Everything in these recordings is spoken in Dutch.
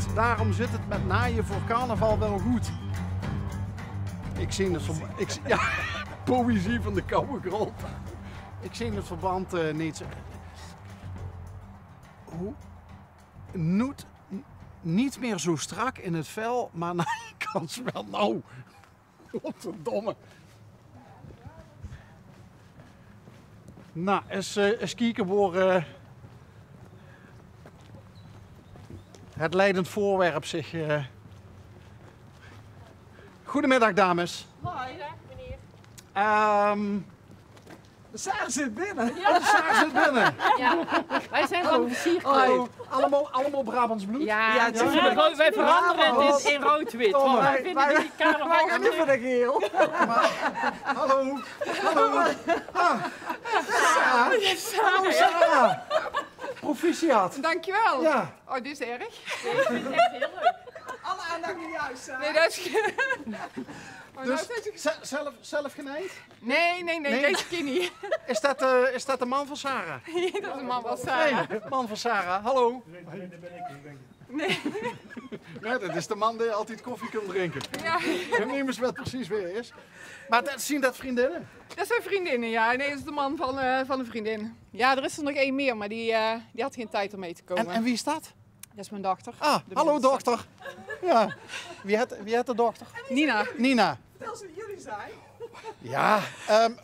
goed. Daarom zit het met naaien voor carnaval wel goed. Ik zie het verband... Ja, poëzie van de koude grond. Ik zie het verband niet... Hoe? Niet meer zo strak in het vel, maar nou, je kan ze wel nou. Godverdomme. Nou, eens kijken voor het leidend voorwerp zich... Goedemiddag, dames. Hoi, meneer. De Saar zit binnen. Ja, de Saar zit binnen. Ja, wij zijn van de Hallo, allemaal Brabants bloed? Ja, Ja, wij veranderen dit in rood-wit. Want wij vinden die carnaval... Wij gaan nu voor de geel. Hallo. Hallo, Sarah. Proficiat. Dankjewel. Ja. Oh, dit is erg. Echt heel leuk. Alle aandacht naar jou, Saar. Nee, dat is... Oh, Dus nou is het- zelf genaaid? Nee, deze keer niet. Is dat de man van Sarah? Dat is een man van Sarah. Nee, man van Sarah. Hallo. Nee. Ja, dat is de man die altijd koffie kan drinken. Ja, En neem eens wat precies weer is. Maar zien dat vriendinnen? dat zijn vriendinnen, ja. Nee, dat is de man van een vriendin. Ja, er is er nog één meer, maar die had geen tijd om mee te komen. En wie is dat? Dat is mijn dochter. Ah, De hallo minste. dochter. Ja. Wie had de dochter? Nina. Nina. Vertel ze wie jullie zijn. Ja,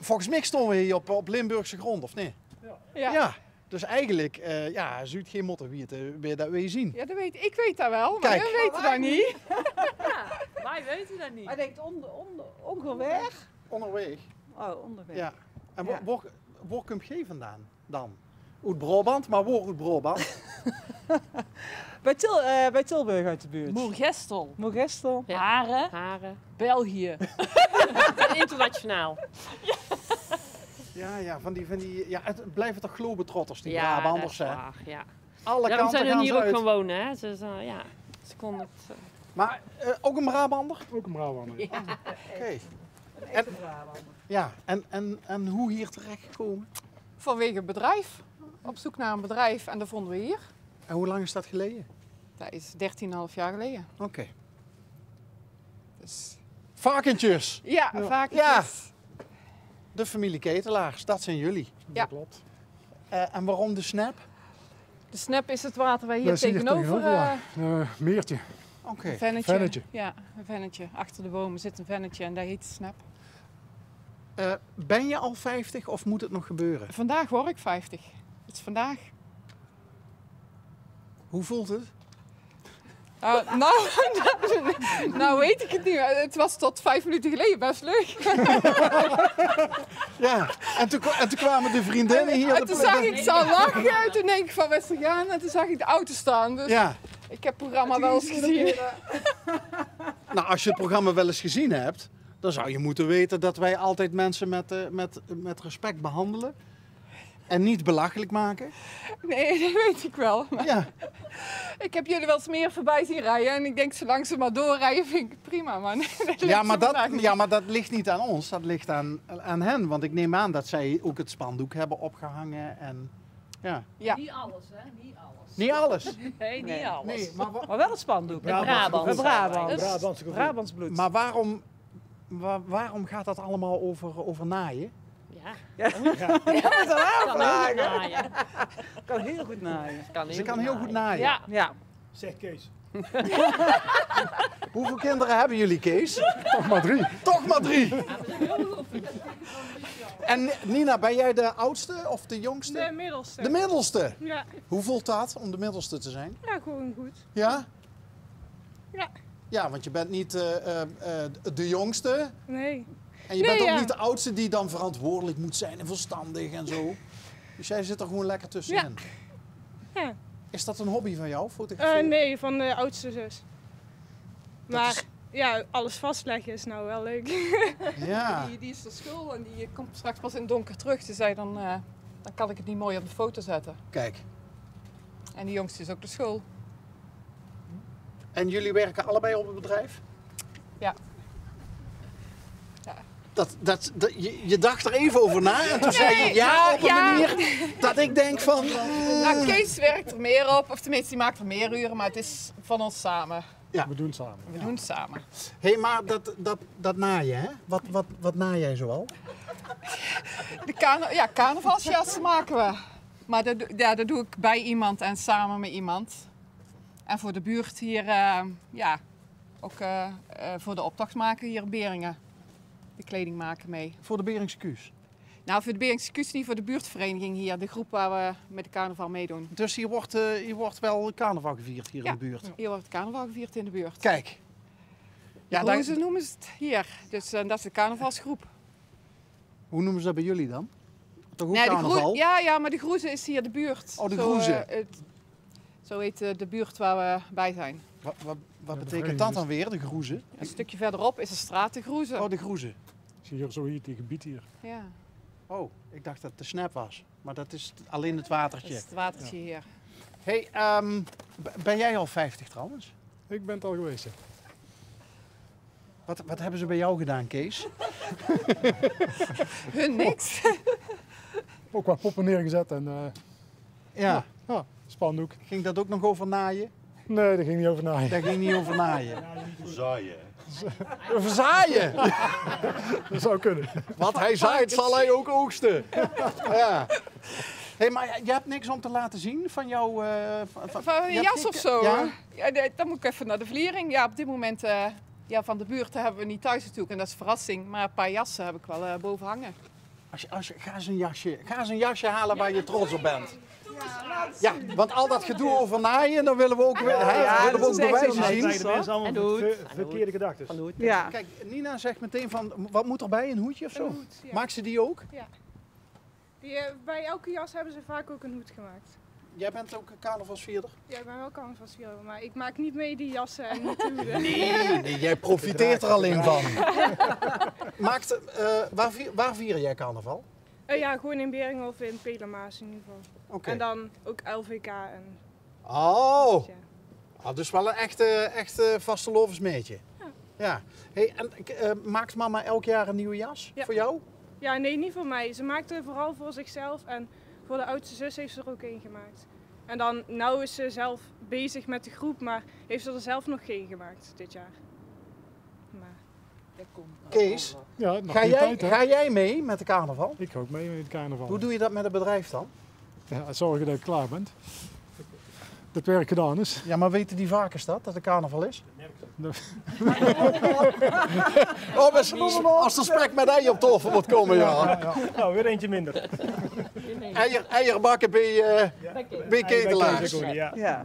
volgens mij stonden we hier op Limburgse grond, of niet? Ja. Ja. Dus eigenlijk, zou het geen motto wie dat wil je zien. Ja, ik weet dat wel, maar Kijk. we weten dat niet. Ja, wij weten dat niet. Hij denkt onderweg. Onderweg. Oh, onderweg. Ja. En Ja. waar komt jij vandaan dan? Uit Brabant, maar waar uit Brabant? Bij Tilburg uit de buurt. Moergestel. Moergestel. Ja. Haren. België. En internationaal. Ja, van die ja, het blijven toch globetrotters, die Ja, dat Brabanders, is hè? waar, ja. Alle Daarom kanten zijn gaan hun ze hier ook uit. gaan wonen, hè. Ze konden het... Maar ook een Brabander? Ook een Brabander. Ja. Oké. Echte Brabander. Ja, en hoe hier terecht gekomen? Vanwege het bedrijf. Op zoek naar een bedrijf en dat vonden we hier. En hoe lang is dat geleden? Dat is 13,5 jaar geleden. Oké. Dus... Varkentjes. Ja, vaak. Ja. De familie Ketelaars, dat zijn jullie. Ja. Dat klopt. En waarom de snap? De snap is het water waar hier Dat is hier tegenover. ja. Meertje. Oké. Een vennetje. Vennetje. Ja, een vennetje. Achter de bomen zit een vennetje en dat heet snap. Ben je al 50 of moet het nog gebeuren? Vandaag word ik 50. Het is vandaag. Hoe voelt het? Nou weet ik het niet. Het was tot 5 minuten geleden best leuk. Ja, en toen kwamen de vriendinnen hier. En toen zag ik ze al lachen. En toen denk ik van waar is ze gaan? En toen zag ik de auto staan. Dus Ja, ik heb het programma wel eens gezien. nou als je het programma wel eens gezien hebt, dan zou je moeten weten dat wij altijd mensen met respect behandelen. En niet belachelijk maken. Nee, dat weet ik wel. Maar Ja, ik heb jullie wel eens meer voorbij zien rijden. En ik denk, zolang ze maar doorrijden, vind ik het prima. Maar nee, dat ja, lukt ze vandaag niet. maar dat ligt niet aan ons, dat ligt aan hen. Want ik neem aan dat zij ook het spandoek hebben opgehangen. En, ja. Ja. Niet alles, hè. Niet alles. Niet alles. Nee, niet Nee. alles. Nee, Maar wel een spandoek. Brabant. Bij Brabant. Brabantse gevoel. Brabants bloed. maar waarom gaat dat allemaal over naaien? Ja, dat is een kan ook aanvraag. naaien. Kan heel goed naaien. Ze kan heel goed naaien. Ja. Ja. Zeg Kees. Hoeveel kinderen hebben jullie, Kees? Toch maar 3. Toch maar 3. En Nina, ben jij de oudste of de jongste? De middelste. De middelste. Ja, Hoe voelt dat om de middelste te zijn? ja, gewoon goed. Ja? Ja. Ja, want je bent niet de jongste. Nee. En je Nee, bent ook ja. niet de oudste die dan verantwoordelijk moet zijn en verstandig en zo. Dus jij zit er gewoon lekker tussenin. Ja. Is dat een hobby van jou, fotograferen? Nee, van de oudste zus. Maar is- ja, alles vastleggen is nou wel leuk. Ja. Die is naar school en die komt straks pas in het donker terug. Ze zei dan kan ik het niet mooi op de foto zetten. Kijk. En die jongste is ook naar school. En jullie werken allebei op het bedrijf? Ja. Je dacht er even over na en toen zei je ja op een manier dat ik denk van... Nou, Kees werkt er meer op, of tenminste die maakt er meer uren, maar het is van ons samen. Ja. We doen het samen. We doen het samen. Hé, maar dat naaien, hè? Wat naai jij zoal? Carnavalsjassen maken we. Maar dat doe ik bij iemand en samen met iemand. En voor de buurt hier, ook voor de optocht maken hier in Beringen. De kleding maken mee. Voor de Beringse Kuus. Nou, voor de Beringse Kuus niet, voor de buurtvereniging hier. De groep waar we met de carnaval meedoen. Dus hier wordt wel carnaval gevierd hier in de buurt. Hier wordt carnaval gevierd in de buurt. Kijk. Ja, Groezen noemen ze het hier. Dus dat is de carnavalsgroep. Hoe noemen ze dat bij jullie dan? Toch ook Nee, carnaval? Ja, maar de Groezen is hier de buurt. Oh, de Groezen. Zo heet de buurt waar we bij zijn. Wat betekent dat dan weer, de Groezen? Een stukje verderop is de straat de Groezen. Oh, de Groezen. Ik zie hier zo hier die gebied hier. Ja, Oh, ik dacht dat het de snap was. Maar dat is alleen het watertje. dat is het watertje hier. Hey, ben jij al 50 trouwens? Ik ben het al geweest. Ja. Wat hebben ze bij jou gedaan, Kees? Hun niks. Ook wat poppen neergezet en Ja. spandoek. Ging dat ook nog over naaien? Nee, daar ging niet over naaien. Dat ging niet over naaien. Zaaien. Verzaaien! Dat zou kunnen. Wat hij zaait, zal hij ook oogsten. Ja. Hey, maar je hebt niks om te laten zien van jouw... Van een je hebt jas geen- of zo. Ja? Ja, dan moet ik even naar de vliering. Ja, op dit moment van de buurt hebben we niet thuis natuurlijk. En dat is een verrassing. Maar een paar jassen heb ik wel boven hangen. Ga eens een jasje halen waar je trots op bent. Ja, want al dat gedoe over naaien, dan willen we ook, willen we ook bewijzen zien. De mensen allemaal verkeerde gedachten. Ja. Kijk, Nina zegt meteen van, wat moet erbij, een hoedje of zo? Een hoed, ja. Maakt ze die ook? Bij elke jas hebben ze vaak ook een hoed gemaakt. Jij bent ook een carnavalsvierder? Ja, ik ben wel carnavalsvierder, maar ik maak niet mee die jassen en niet de hoeden. Nee, jij profiteert er alleen van. Waar vier jij carnaval? Ja, gewoon in Beringen of in Pelemaas in ieder geval. Oké. En dan ook LVK en Oh, ja. dus wel een echte vastelovensmeetje. Ja. Hey, en maakt mama elk jaar een nieuwe jas Ja. voor jou? Ja, nee, niet voor mij. Ze maakte vooral voor zichzelf en voor de oudste zus heeft ze er ook één gemaakt. En dan, nou is ze zelf bezig met de groep, maar heeft ze er zelf nog geen gemaakt dit jaar. Maar Kees, Ja, nog geen tijd, hè? ga jij mee met de carnaval? Ik ga ook mee met het carnaval. Hoe doe je dat met het bedrijf dan? Ja, zorgen dat je klaar bent. Dat werk gedaan is. Ja, maar weten die varkens dat het carnaval is? Nee. Als er spek met ei op tafel moet komen, ja. Nou, weer eentje minder. Eierbakken bij ketelaars. Ja. Ja.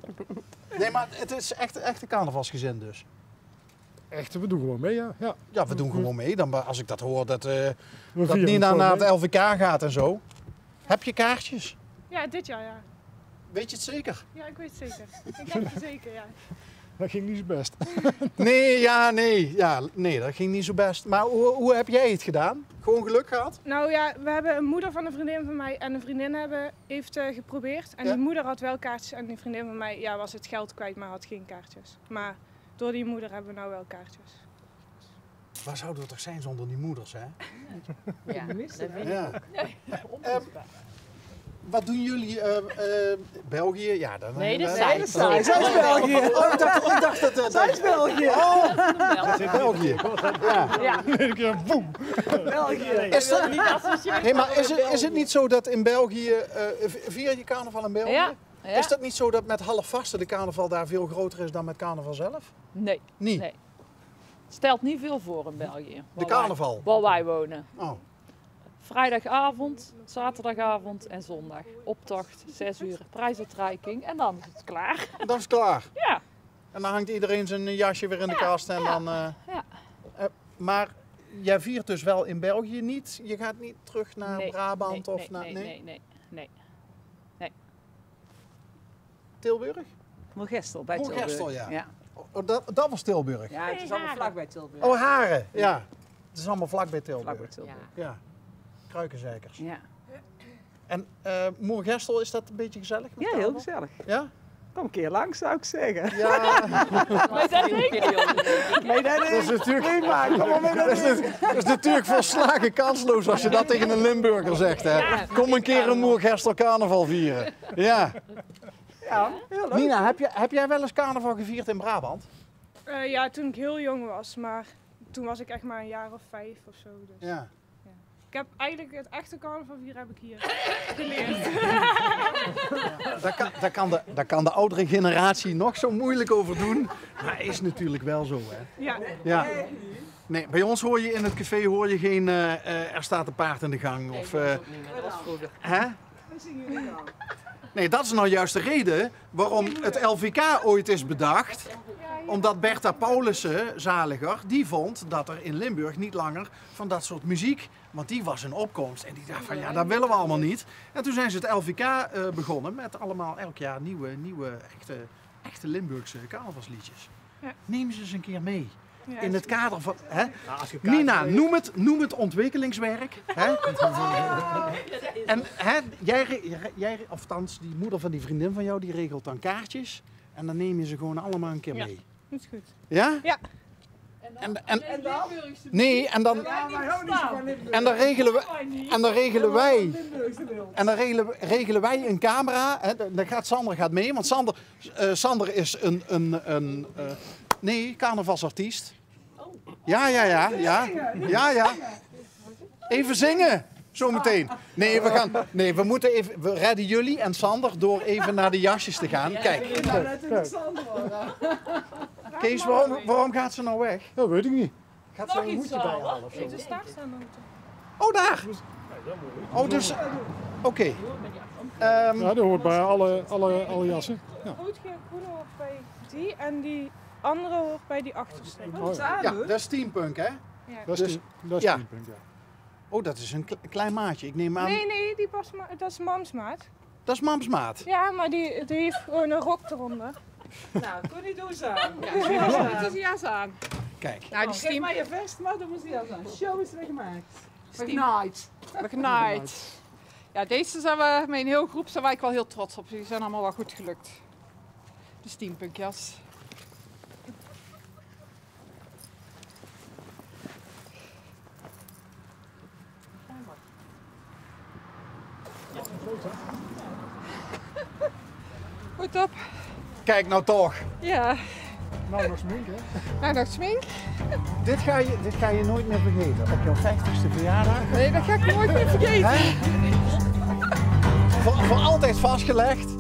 Nee, maar het is echt een carnavalsgezin dus. Echt, we doen gewoon mee, ja. Ja. Ja, we doen gewoon mee. Dan, als ik dat hoor, dat We dat vieren Nina het naar gewoon het LVK gaat en zo. Heb je kaartjes? ja, dit jaar ja. Weet je het zeker? Ja, ik weet het zeker. Ik heb het zeker, ja. mee. Dat ging niet zo best. Nee, dat ging niet zo best. Maar hoe heb jij het gedaan? Gewoon geluk gehad? Nou ja, we hebben een moeder van een vriendin van mij en een vriendin heeft geprobeerd. En Ja? die moeder had wel kaartjes en die vriendin van mij was het geld kwijt, maar had geen kaartjes. Maar door die moeder hebben we nou wel kaartjes. Waar zouden we toch zijn zonder die moeders, hè? Ja, dat vind ik Ja. ook. Wat doen jullie? België? Ja, dan Nee, dat is zijn saai. Zij is België. Oh, ik dacht dat het... Zij is België. België. Ja. Ja, Iedere keer boem. België. Is dat, niet associëren. hey, maar is het niet zo dat in België... vier je carnaval in België? Ja. Is dat niet zo dat met halfvaste de carnaval daar veel groter is dan met carnaval zelf? Nee, Niet? nee. Stelt niet veel voor in België. De carnaval? Waar wij wonen. Oh. Vrijdagavond, zaterdagavond en zondag. Optocht, 6 uur, prijsuitreiking en dan is het klaar. Dat is klaar. Ja. En dan hangt iedereen zijn jasje weer in de kast en dan... Ja. Maar jij viert dus wel in België niet? Je gaat niet terug naar Nee, Brabant nee, of naar... nee. Tilburg? Moergestel bij Tilburg. Moergestel, ja. Ja, Oh, dat was Tilburg? ja het is allemaal vlakbij Tilburg. Oh, Haren. Ja. Het is allemaal vlakbij Tilburg. Vlakbij Tilburg. Ja. Kruikenzeikers. Ja, En Moergestel, is dat een beetje gezellig? met ja heel carnaval? gezellig. Ja? Kom een keer langs, zou ik zeggen. Ja, Maar dat denk ik. Nee, dat dat is natuurlijk... prima. Kom maar mee naar Dat is natuurlijk volslagen kansloos als je dat tegen een Limburger zegt. Hè. Kom een keer een Moergestel carnaval vieren. Ja. Ja, heel leuk. Nina, heb jij wel eens carnaval gevierd in Brabant? Ja, toen ik heel jong was, maar toen was ik echt maar een jaar of 5 of zo. Dus. Ja. Ik heb eigenlijk het echte carnaval vieren heb ik hier geleerd. Daar kan de oudere generatie nog zo moeilijk over doen. Maar is natuurlijk wel zo, hè? Ja. Ja. Nee, bij ons hoor je in het café hoor je geen er staat een paard in de gang. Of, hè? Nee, dat is nou juist de reden waarom het LVK ooit is bedacht. Omdat Bertha Paulussen, zaliger, die vond dat er in Limburg niet langer van dat soort muziek, want die was in opkomst. En die dacht van ja, dat willen we allemaal niet. En toen zijn ze het LVK begonnen met allemaal elk jaar nieuwe echte Limburgse carnavalsliedjes. Ja. Neem ze eens een keer mee. Ja, In het kader van... Hè? Nou, als je Nina, noem het ontwikkelingswerk. Hè? En hè, jij, of althans die moeder van die vriendin van jou, die regelt dan kaartjes. En dan neem je ze gewoon allemaal een keer Ja. mee. Dat is goed. Ja? Ja. En dan regelen wij een camera. Hè, Sander gaat mee, want Sander is een carnavalsartiest. Ja. Even zingen, zometeen. We redden jullie en Sander door even naar de jasjes te gaan. Kijk. Kees, waarom gaat ze nou weg? Dat weet ik niet. Gaat ze een hoedje bijhalen of zo? Deze staart staan dan. Oh, daar! Oh, dus... Oké. Ja, dat hoort bij alle jassen. Ja. Roodgeel groene hoort bij die en die andere hoort bij die achterste. Ja, dat is steampunk, hè? Dat is ja. steampunk, ja. Oh, dat is een klein maatje. Ik neem aan... Nee, dat is mamsmaat. Dat is mamsmaat. Ja, maar die heeft gewoon een rok eronder. Nou, doe die doos aan. Ja, dus jas aan. Kijk. Nou, die Geef steam... maar je vest, maar dan moet die jas aan. Show is weggemaakt. Beknaaid. Ja, deze zijn we met een heel groep zijn wij wel heel trots op. Die zijn allemaal wel goed gelukt. De steampunkjas. Goed op. Kijk nou toch. Ja. Nou, nog smink, hè? Nou, nog smink? Dit ga je nooit meer vergeten. Op jouw 50ste verjaardag. Nee, dat ga ik nooit meer vergeten. Hè? Voor altijd vastgelegd.